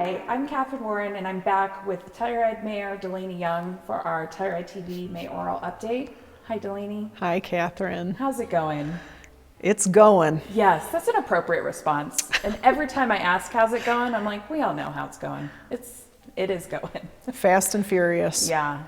Hi, I'm Kathrine Warren, and I'm back with Telluride Mayor DeLanie Young for our Telluride TV Mayoral update. Hi, DeLanie. Hi, Kathrine. How's it going? It's going. Yes, that's an appropriate response. And every time I ask how's it going, I'm like, we all know how it's going. It is going. Fast and furious. Yeah.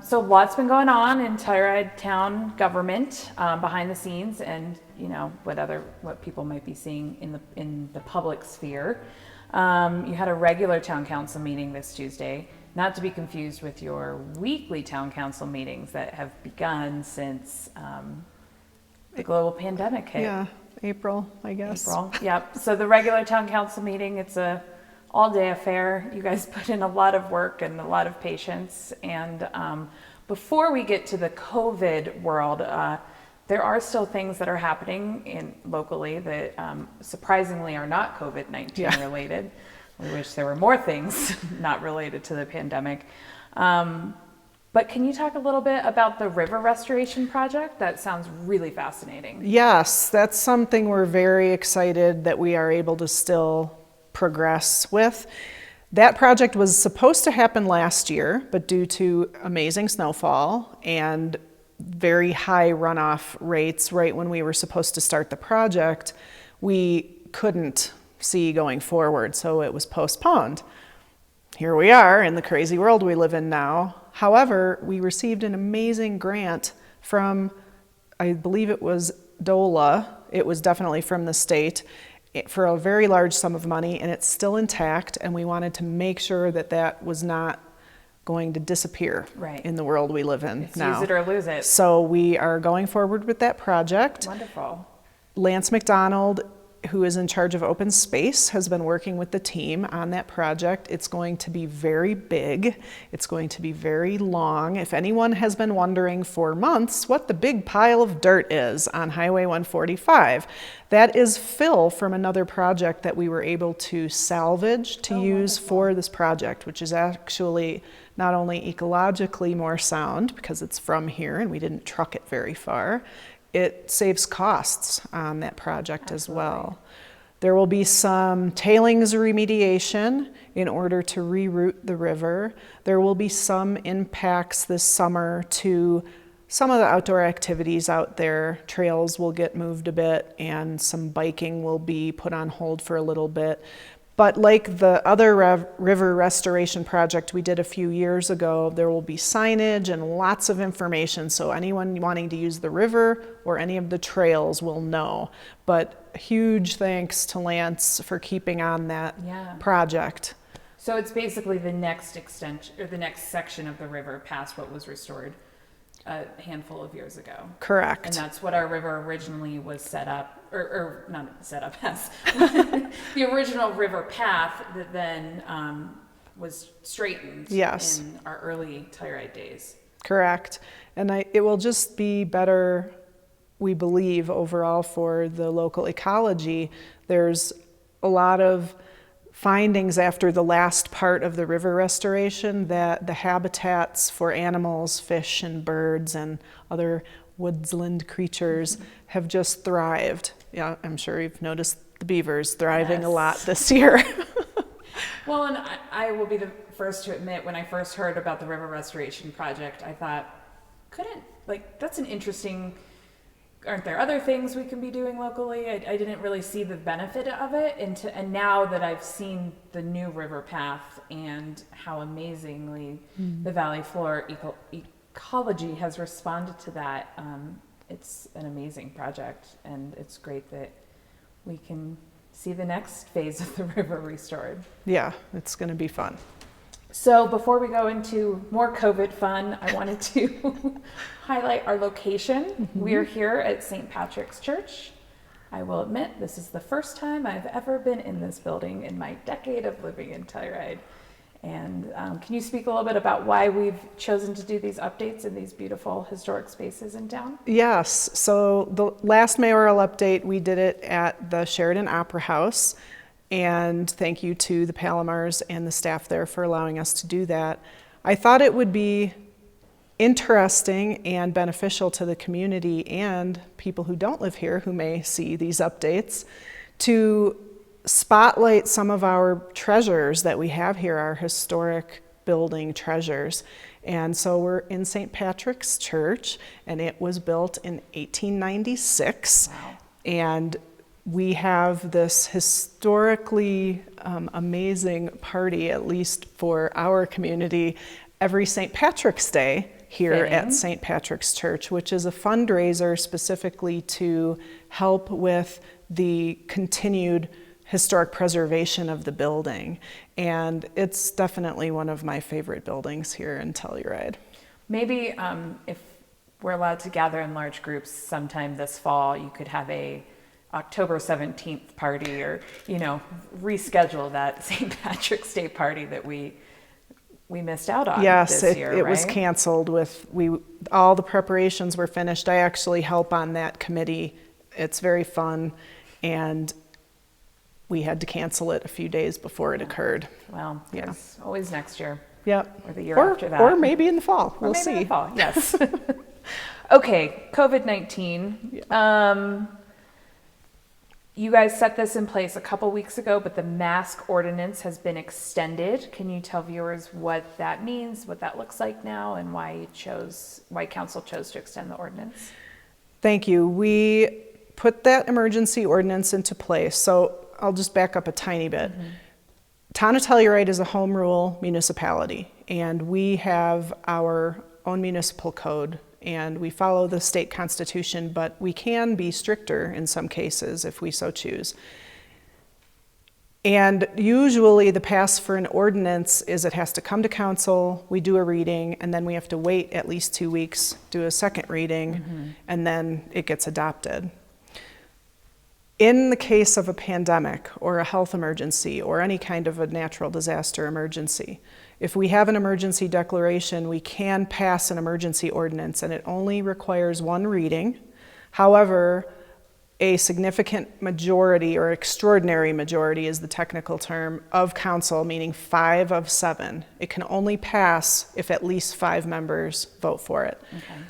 So lots been going on in Telluride town government behind the scenes, and what people might be seeing in the public sphere. You had a regular town council meeting this Tuesday, not to be confused with your weekly town council meetings that have begun since the global pandemic hit. Yeah, April, I guess. April, yep. So the regular town council meeting, it's a all-day affair. You guys put in a lot of work and a lot of patience. And before we get to the COVID world, there are still things that are happening locally that surprisingly are not COVID-19 related. We wish there were more things not related to the pandemic. But can you talk a little bit about the river restoration project? That sounds really fascinating. Yes, that's something we're very excited that we are able to still progress with. That project was supposed to happen last year, but due to amazing snowfall and very high runoff rates right when we were supposed to start the project, we couldn't see going forward, so it was postponed. Here we are in the crazy world we live in now. However, we received an amazing grant from, I believe it was DOLA, it was definitely from the state, for a very large sum of money, and it's still intact, and we wanted to make sure that that was not going to disappear in the world we live in now. Use it or lose it. So we are going forward with that project. Wonderful. Lance McDonald, who is in charge of open space, has been working with the team on that project. It's going to be very big. It's going to be very long. If anyone has been wondering for months what the big pile of dirt is on Highway 145, that is fill from another project that we were able to salvage to use for this project, which is actually not only ecologically more sound because it's from here and we didn't truck it very far, it saves costs on that project as well. There will be some tailings remediation in order to reroute the river. There will be some impacts this summer to some of the outdoor activities out there. Trails will get moved a bit and some biking will be put on hold for a little bit. But like the other river restoration project we did a few years ago, there will be signage and lots of information, so anyone wanting to use the river or any of the trails will know. But huge thanks to Lance for keeping on that project. So it's basically the next extension, or the next section of the river past what was restored a handful of years ago. Correct. And that's what our river originally was set up, or not set up as, the original river path that then was straightened in our early Telluride days. Correct. And it will just be better, we believe, overall for the local ecology. There's a lot of findings after the last part of the river restoration that the habitats for animals, fish and birds and other woodland creatures have just thrived. Yeah, I'm sure you've noticed the beavers thriving a lot this year. Well, and I will be the first to admit, when I first heard about the river restoration project, I thought, that's an interesting, aren't there other things we can be doing locally? I didn't really see the benefit of it, and now that I've seen the new river path and how amazingly the valley floor ecology has responded to that, it's an amazing project, and it's great that we can see the next phase of the river restored. Yeah, it's going to be fun. So before we go into more COVID fun, I wanted to highlight our location. We are here at St. Patrick's Church. I will admit, this is the first time I've ever been in this building in my decade of living in Telluride. And can you speak a little bit about why we've chosen to do these updates in these beautiful historic spaces in town? Yes, so the last mayoral update, we did it at the Sheridan Opera House. And thank you to the Palomars and the staff there for allowing us to do that. I thought it would be interesting and beneficial to the community and people who don't live here who may see these updates to spotlight some of our treasures that we have here, our historic building treasures. And so we're in St. Patrick's Church, and it was built in 1896. Wow. And we have this historically amazing party, at least for our community, every St. Patrick's Day here at St. Patrick's Church, which is a fundraiser specifically to help with the continued historic preservation of the building. And it's definitely one of my favorite buildings here in Telluride. Maybe if we're allowed to gather in large groups sometime this fall, you could have a October 17th party, or, you know, reschedule that St. Patrick's Day party that we missed out on yes, this year, it right? was canceled all the preparations were finished. I actually help on that committee. It's very fun, and we had to cancel it a few days before it occurred. Well, there's always next year. Yep. Or the year after that. Or maybe in the fall. Or We'll maybe see. in the fall, yes. Okay, COVID-19. You guys set this in place a couple weeks ago, but the mask ordinance has been extended. Can you tell viewers what that means, what that looks like now, and why council chose to extend the ordinance? Thank you. We put that emergency ordinance into place. So I'll just back up a tiny bit. Town of Telluride is a home rule municipality, and we have our own municipal code, and we follow the state constitution, but we can be stricter in some cases if we so choose. And usually the pass for an ordinance is it has to come to council, we do a reading, and then we have to wait at least 2 weeks, do a second reading, and then it gets adopted. In the case of a pandemic or a health emergency or any kind of a natural disaster emergency, if we have an emergency declaration, we can pass an emergency ordinance, and it only requires one reading. However, a significant majority, or extraordinary majority is the technical term, of council, meaning 5 of 7. It can only pass if at least 5 members vote for it. Okay.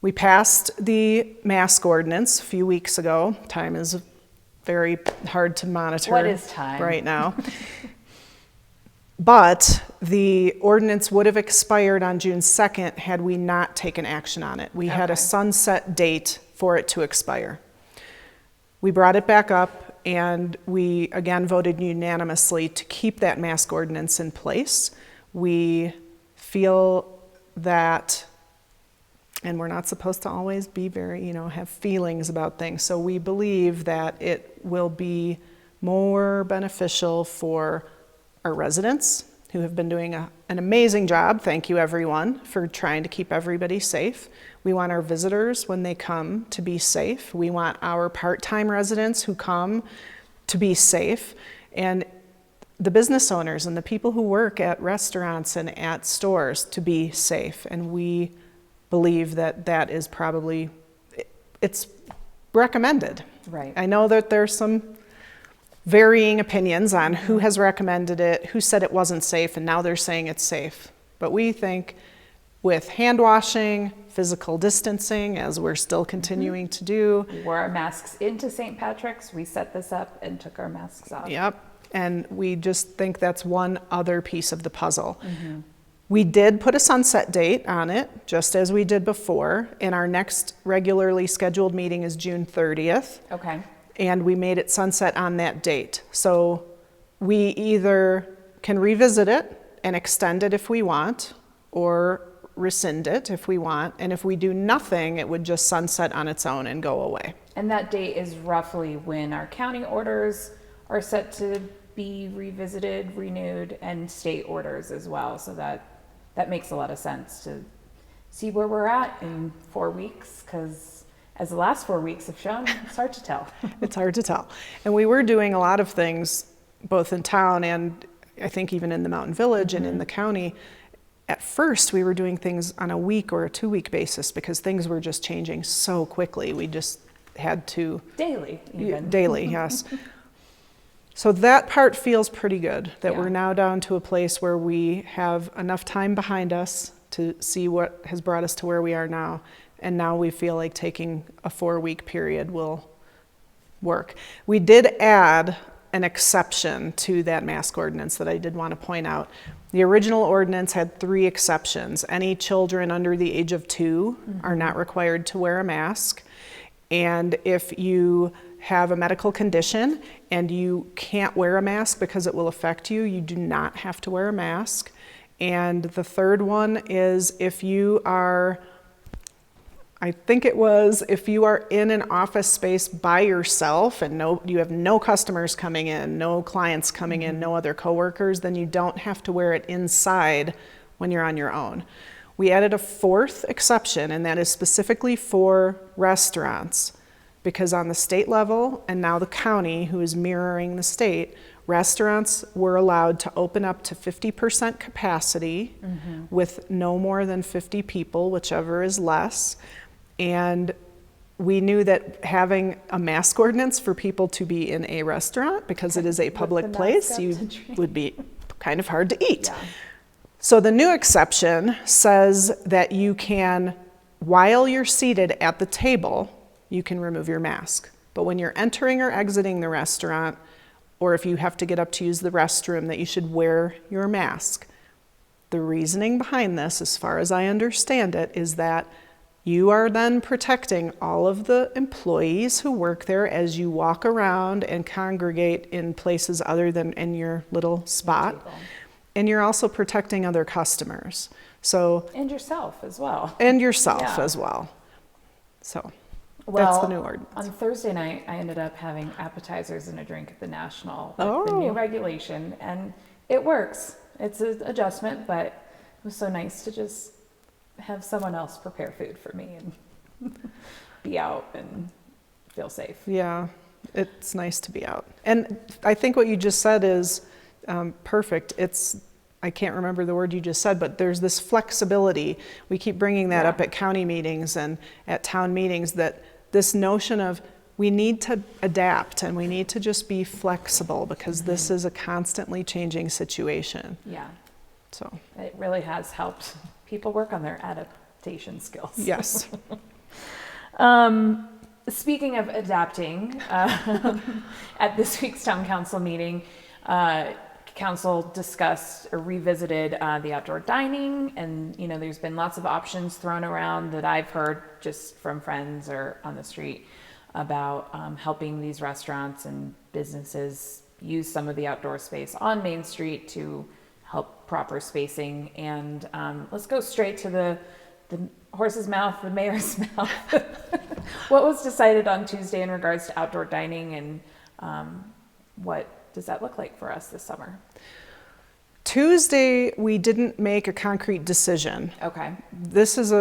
We passed the mask ordinance a few weeks ago. Time is very hard to monitor. What is time? Right now. But the ordinance would have expired on June 2nd had we not taken action on it. We had a sunset date for it to expire. We brought it back up, and we again voted unanimously to keep that mask ordinance in place. We feel that, and we're not supposed to always be very, have feelings about things. So we believe that it will be more beneficial for our residents, who have been doing an amazing job. Thank you, everyone, for trying to keep everybody safe. We want our visitors, when they come, to be safe. We want our part-time residents who come to be safe. And the business owners and the people who work at restaurants and at stores to be safe. And we believe that that is probably, it's recommended. Right. I know that there's some varying opinions on who has recommended it, who said it wasn't safe, and now they're saying it's safe. But we think with hand washing, physical distancing, as we're still continuing to do. We wore our masks into St. Patrick's. We set this up and took our masks off. Yep. And we just think that's one other piece of the puzzle. We did put a sunset date on it, just as we did before. And our next regularly scheduled meeting is June 30th. Okay. And we made it sunset on that date. So we either can revisit it and extend it if we want, or rescind it if we want. And if we do nothing, it would just sunset on its own and go away. And that date is roughly when our county orders are set to be revisited, renewed, and state orders as well. So that makes a lot of sense to see where we're at in 4 weeks, because as the last 4 weeks have shown, it's hard to tell. It's hard to tell. And we were doing a lot of things, both in town and I think even in the Mountain Village and in the county. At first, we were doing things on a week or a 2-week basis because things were just changing so quickly. We just had to... Daily, even. Daily, yes. So that part feels pretty good, that Yeah. we're now down to a place where we have enough time behind us to see what has brought us to where we are now. And now we feel like taking a 4-week period will work. We did add an exception to that mask ordinance that I did want to point out. The original ordinance had 3 exceptions. Any children under the age of 2 are not required to wear a mask. And if you have a medical condition and you can't wear a mask because it will affect you, you do not have to wear a mask. And the third one is if you are, I think it was, if you are in an office space by yourself and you have no customers coming in, no clients coming in, no other coworkers, then you don't have to wear it inside when you're on your own. We added a 4th exception, and that is specifically for restaurants, because on the state level, and now the county, who is mirroring the state, restaurants were allowed to open up to 50% capacity with no more than 50 people, whichever is less. And we knew that having a mask ordinance for people to be in a restaurant, because it is a public place, would be kind of hard to eat. Yeah. So the new exception says that you can, while you're seated at the table, you can remove your mask. But when you're entering or exiting the restaurant, or if you have to get up to use the restroom, that you should wear your mask. The reasoning behind this, as far as I understand it, is that you are then protecting all of the employees who work there as you walk around and congregate in places other than in your little spot. And you're also protecting other customers. So, And yourself as well. and yourself Yeah. as well. So that's the new ordinance. On Thursday night, I ended up having appetizers and a drink at the National, like the new regulation, and it works. It's an adjustment, but it was so nice to just have someone else prepare food for me and be out and feel safe. Yeah, it's nice to be out. And I think what you just said is perfect. I can't remember the word you just said, but there's this flexibility. We keep bringing that up at county meetings and at town meetings, that this notion of we need to adapt and we need to just be flexible, because this is a constantly changing situation. Yeah, So, it really has helped people work on their adaptation skills. yes. Speaking of adapting, at this week's town council meeting, council discussed or revisited the outdoor dining, and there's been lots of options thrown around that I've heard just from friends or on the street about helping these restaurants and businesses use some of the outdoor space on Main Street to help proper spacing. And let's go straight to the horse's mouth, the mayor's mouth. What was decided on Tuesday in regards to outdoor dining, and what does that look like for us this summer? Tuesday, we didn't make a concrete decision. Okay. This is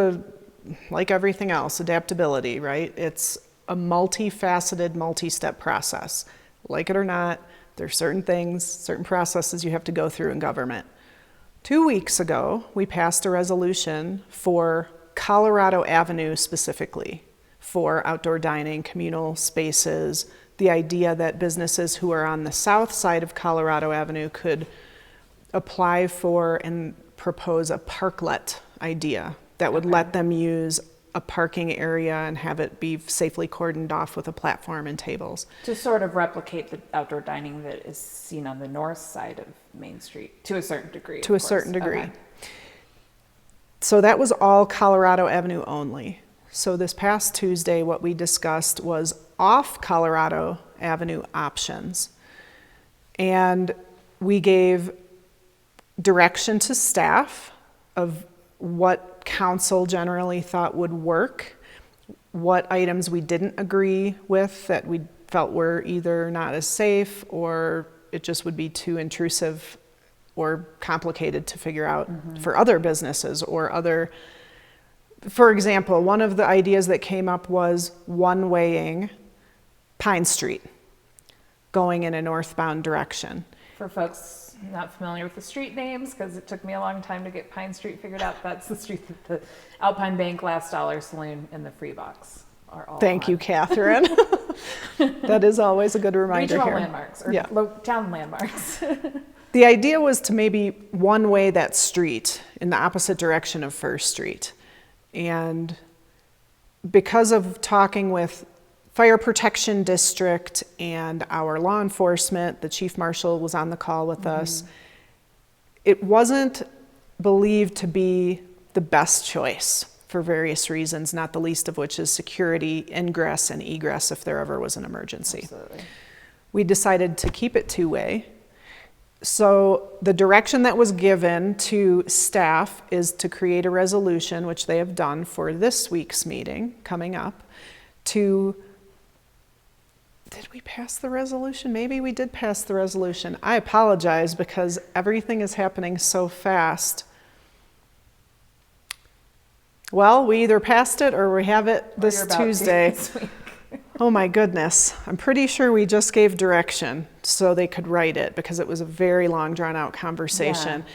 like everything else, adaptability, right? It's a multifaceted, multi-step process. Like it or not, there's certain things, certain processes you have to go through in government. 2 weeks ago, we passed a resolution for Colorado Avenue specifically, for outdoor dining, communal spaces, the idea that businesses who are on the south side of Colorado Avenue could apply for and propose a parklet idea that would let them use a parking area and have it be safely cordoned off with a platform and tables. To sort of replicate the outdoor dining that is seen on the north side of Main Street, to a certain degree. To a certain degree. Okay. So that was all Colorado Avenue only. So this past Tuesday, what we discussed was off Colorado Avenue options. And we gave direction to staff of what council generally thought would work, what items we didn't agree with that we felt were either not as safe or it just would be too intrusive or complicated to figure out for other businesses or other. For example, one of the ideas that came up was one-waying Pine Street, going in a northbound direction. For folks not familiar with the street names, because it took me a long time to get Pine Street figured out, that's the street that the Alpine Bank, Last Dollar Saloon, and the Free Box are all Thank on. you, Kathrine. That is always a good reminder Regional here. landmarks, or Yeah. town landmarks. The idea was to maybe one-way that street in the opposite direction of First Street. And because of talking with fire protection district and our law enforcement, the chief marshal was on the call with us. It wasn't believed to be the best choice for various reasons, not the least of which is security, ingress and egress if there ever was an emergency. Absolutely. We decided to keep it two-way. So the direction that was given to staff is to create a resolution, which they have done for this week's meeting coming up, did we pass the resolution? Maybe we did pass the resolution. I apologize because everything is happening so fast. Well, we either passed it or we have it this Tuesday. This week. Oh my goodness. I'm pretty sure we just gave direction so they could write it because it was a very long drawn out conversation. Yeah.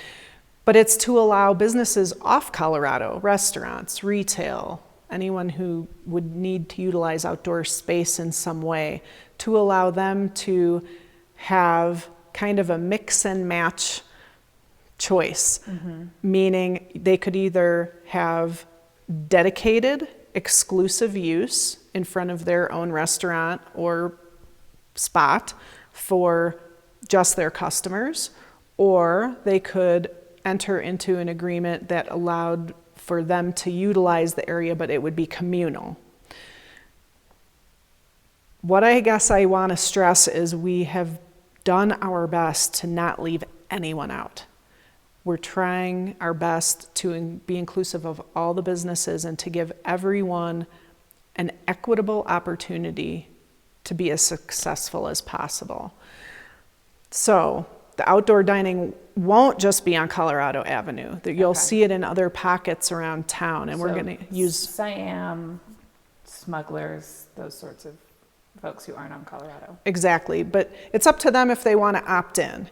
But it's to allow businesses off Colorado, restaurants, retail, anyone who would need to utilize outdoor space in some way, to allow them to have kind of a mix and match choice, meaning they could either have dedicated exclusive use in front of their own restaurant or spot for just their customers, or they could enter into an agreement that allowed for them to utilize the area, but it would be communal. What I guess I want to stress is we have done our best to not leave anyone out. We're trying our best to be inclusive of all the businesses and to give everyone an equitable opportunity to be as successful as possible. So the outdoor dining won't just be on Colorado Avenue. You'll see it in other pockets around town, and we're going to use Siam, smugglers, those sorts of folks who aren't on Colorado. Exactly, but it's up to them if they want to opt in.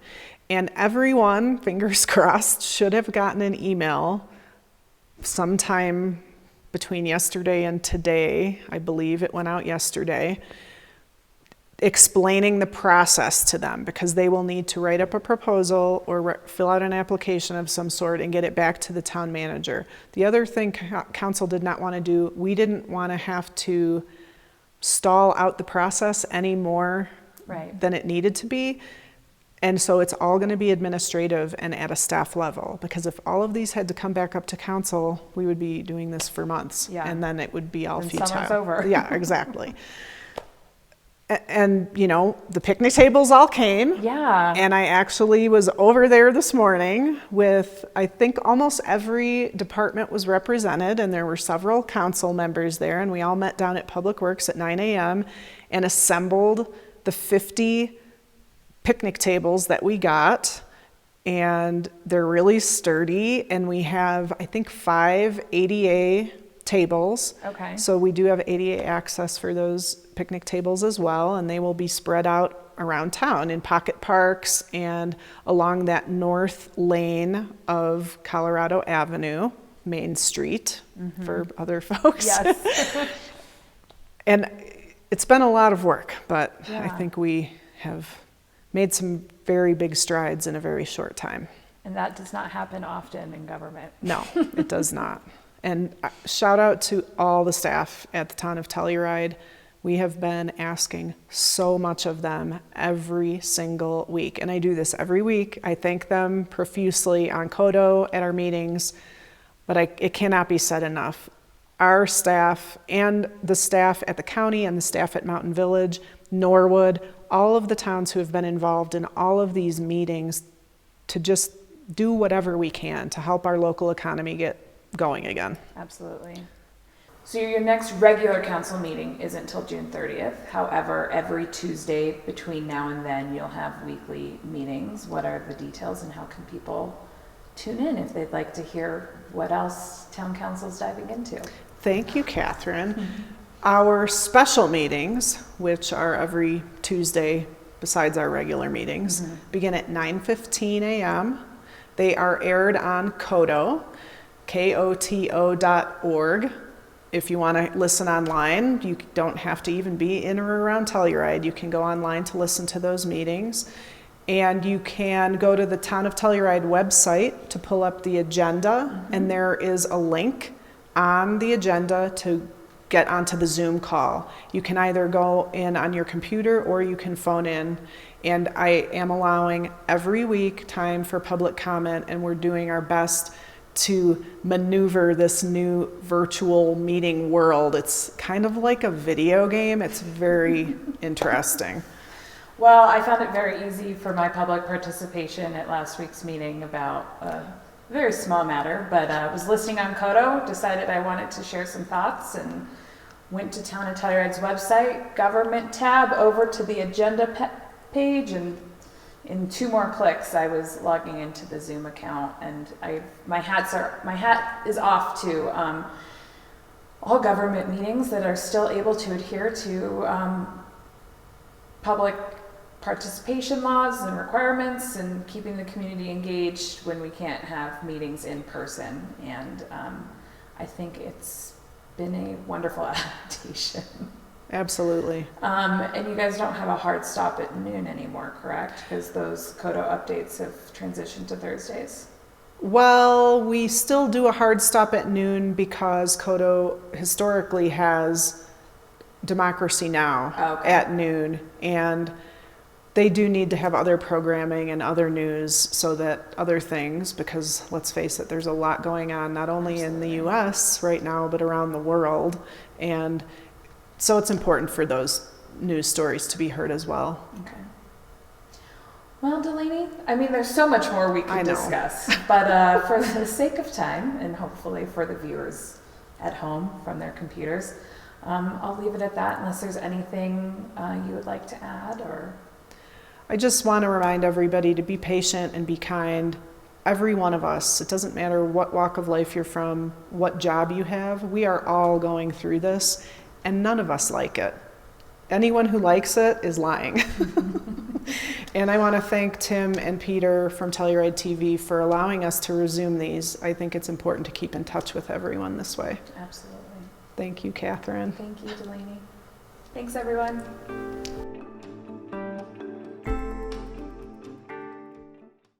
And everyone, fingers crossed, should have gotten an email sometime between yesterday and today. I believe it went out yesterday, explaining the process to them, because they will need to write up a proposal or fill out an application of some sort and get it back to the town manager. The other thing council did not want to do, we didn't want to have to stall out the process any more than it needed to be. And so it's all going to be administrative and at a staff level, because if all of these had to come back up to council, we would be doing this for months, and then it would be all futile. Summer's over. Yeah, exactly. And, you know, the picnic tables all came. Yeah. And I actually was over there this morning with, I think almost every department was represented, and there were several council members there, and we all met down at Public Works at 9 a.m. and assembled the 50 picnic tables that we got, and they're really sturdy, and we have, I think, 5 ADA tables. Okay. So we do have ADA access for those picnic tables as well, and they will be spread out around town in pocket parks and along that north lane of Colorado Avenue, Main Street for other folks. Yes. And it's been a lot of work, but I Yeah. think we have made some very big strides in a very short time. And that does not happen often in government. No, it does not. And shout out to all the staff at the town of Telluride. We have been asking so much of them every single week. And I do this every week. I thank them profusely on Kodo at our meetings, but it cannot be said enough. Our staff and the staff at the county and the staff at Mountain Village, Norwood, all of the towns who have been involved in all of these meetings to just do whatever we can to help our local economy get going again. Absolutely. So your next regular council meeting isn't until June 30th. However, every Tuesday between now and then, you'll have weekly meetings. What are the details and how can people tune in if they'd like to hear what else town council's diving into? Thank you, Kathrine. Our special meetings, which are every Tuesday besides our regular meetings, begin at 9:15 a.m. They are aired on Kodo, koto.org. If you want to listen online, you don't have to even be in or around Telluride. You can go online to listen to those meetings. And you can go to the Town of Telluride website to pull up the agenda, and there is a link on the agenda to get onto the Zoom call. You can either go in on your computer or you can phone in. And I am allowing every week time for public comment, and we're doing our best to maneuver this new virtual meeting world. It's kind of like a video game. It's very interesting. Well, I found it very easy for my public participation at last week's meeting about a very small matter, but I was listening on Kodo, decided I wanted to share some thoughts, and went to Town of Telluride's website, government tab, over to the agenda page, and in 2 more clicks I was logging into the Zoom account, and my hat is off to all government meetings that are still able to adhere to public participation laws and requirements, and keeping the community engaged when we can't have meetings in person. And I think it's been a wonderful adaptation. Absolutely. And you guys don't have a hard stop at noon anymore, correct? Because those Kodo updates have transitioned to Thursdays. Well, we still do a hard stop at noon because Kodo historically has Democracy Now! Okay. At noon, and they do need to have other programming and other news, so that other things, because let's face it, there's a lot going on, not only in the US right now, but around the world. And so it's important for those news stories to be heard as well. Okay. Well, DeLanie, I mean, there's so much more we I could know. discuss, but for the sake of time, and hopefully for the viewers at home from their computers, I'll leave it at that unless there's anything you would like to add. Or I just want to remind everybody to be patient and be kind. Every one of us, it doesn't matter what walk of life you're from, what job you have, we are all going through this, and none of us like it. Anyone who likes it is lying. And I want to thank Tim and Peter from Telluride TV for allowing us to resume these. I think it's important to keep in touch with everyone this way. absolutely. Thank you, Kathrine. Thank you, DeLanie. Thanks, everyone.